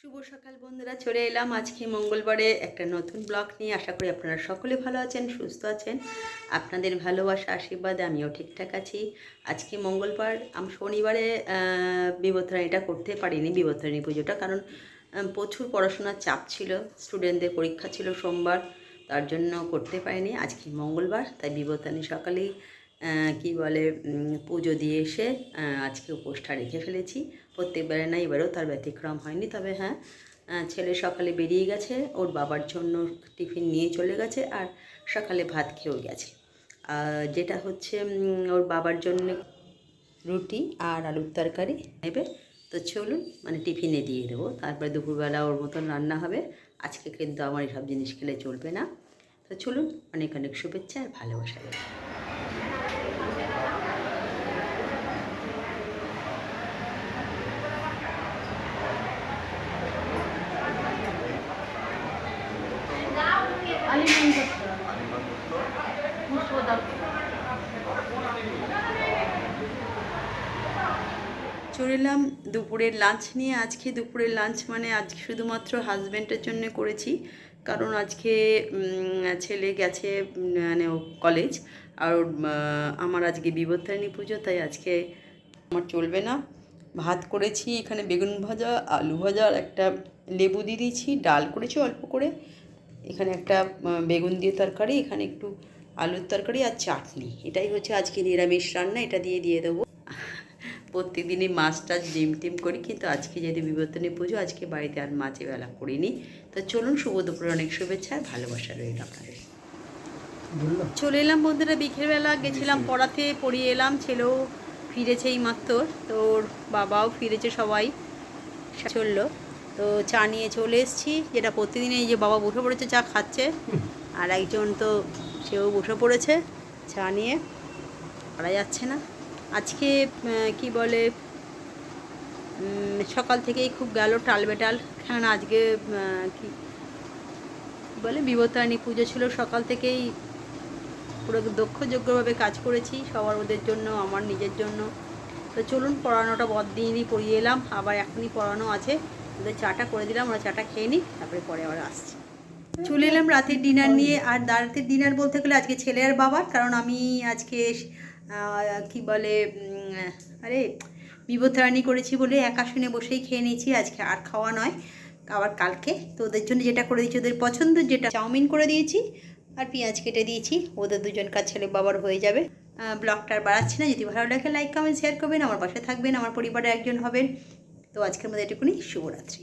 শুভ সকাল বন্ধুরা, চলে এলাম আজকে মঙ্গলবারে একটা নতুন ব্লগ নিয়ে। আশা করি আপনারা সকলে ভালো আছেন, সুস্থ আছেন। আপনাদের ভালোবাসা আশীর্বাদে আমিও ঠিকঠাক আছি। আজকে মঙ্গলবার, আমি শনিবারে বিবর্তনীটা করতে পারিনি, বিবর্তনী পুজোটা, কারণ প্রচুর পড়াশোনার চাপ ছিল, স্টুডেন্টদের পরীক্ষা ছিল সোমবার, তার জন্য করতে পারিনি। আজকে মঙ্গলবার, তাই বিবর্তনী সকালেই কি বলে পুজো দিয়ে এসে আজকে উপোসটা রেখে ফেলেছি। প্রত্যেকবারে না, এবারেও তার ব্যতিক্রম হয়নি। তবে হ্যাঁ, ছেলে সকালে বেরিয়ে গেছে, ওর বাবার জন্য টিফিন নিয়ে চলে গেছে, আর সকালে ভাত খেয়েও গেছে। যেটা হচ্ছে ওর বাবার জন্য রুটি আর আলুর তরকারি নেবে, তো চলুন টিফিনে দিয়ে দেবো। তারপরে দুপুরবেলা ওর মতন রান্না হবে। আজকে কিন্তু আমার এসব জিনিস খেলে চলবে না। তো চলুন, অনেক অনেক শুভেচ্ছা আর ভালোবাসা। চলে এলাম দুপুরের লাঞ্চ নিয়ে। আজকে দুপুরের লাঞ্চ আজকে শুধুমাত্র হাজব্যান্ডের জন্য করেছি, কারণ আজকে ছেলে গেছে কলেজ, আর আমার আজকে বিবর্তনী পুজো, তাই আজকে আমার চলবে না। ভাত করেছি, এখানে বেগুন ভাজা, আলু ভাজা, আর একটা লেবু দিয়ে দিয়েছি, ডাল করেছি অল্প করে, এখানে একটা বেগুন দিয়ে তরকারি, এখানে একটু আলুর তরকারি আর চাটনি। এটাই হচ্ছে আজকে নিরামিষ রান্না, এটা দিয়ে দেবো। প্রত্যেকদিনই মাছ টাছ ডিম টিম করি, কিন্তু আজকে যেহেতু বিবর্তনী পুজো, আজকে বাড়িতে আর মাছের বেলা করিনি। তো চলুন, শুভ দুপুরে অনেক শুভেচ্ছা আর ভালোবাসা রইল আপনাদের। চলে এলাম বন্ধুরা, বিকেলবেলা গেছিলাম পড়াতে, পড়িয়ে এলাম। ছেলেও ফিরেছে এই মাত্র, তোর বাবাও ফিরেছে, সবাই চললো। তো চা নিয়ে চলে এসেছি, যেটা প্রতিদিন এই যে বাবা বসে পড়েছে চা খাচ্ছে, আর একজন তো সেও বসে পড়েছে চা নিয়ে, করা যাচ্ছে না। আজকে কি বলে সকাল থেকেই খুব গেল টালবেটাল, কারণ আজকে কি বলে বিবর্তনী পুজো ছিল। সকাল থেকেই পুরো দক্ষযোগ্যভাবে কাজ করেছি, সবার ওদের জন্য, আমার নিজের জন্য। তো চলুন, পড়ানোটা বদ দিয়ে দিই, পড়িয়ে এলাম, আবার এখনই পড়ানো আছে। ওদের চাটা করে দিলাম, ওরা চাটা খেয়ে নিই, তারপরে পরে আবার আসছি। চলে এলাম রাতের ডিনার নিয়ে। আর রাতের ডিনার বলতে গেলে আজকে ছেলে আর বাবার, কারণ আমি আজকে কি বলে আরে বিবর্তনী করেছি বলে একা শুনে বসেই খেয়ে নিয়েছি, আজকে আর খাওয়া নয়, আবার কালকে। তো ওদের জন্য যেটা করে দিয়েছি, ওদের পছন্দ, যেটা চাউমিন করে দিয়েছি আর পেঁয়াজ কেটে দিয়েছি, ওদের দুজনকার ছেলে বাবার হয়ে যাবে। ব্লগটা আর বাড়াচ্ছি না। যদি ভালো লাগে লাইক কমেন্ট শেয়ার করবেন, আমার পাশে থাকবেন, আমার পরিবারের একজন হবেন। তো আজকের মধ্যে এটুকুনি, শুভরাত্রি।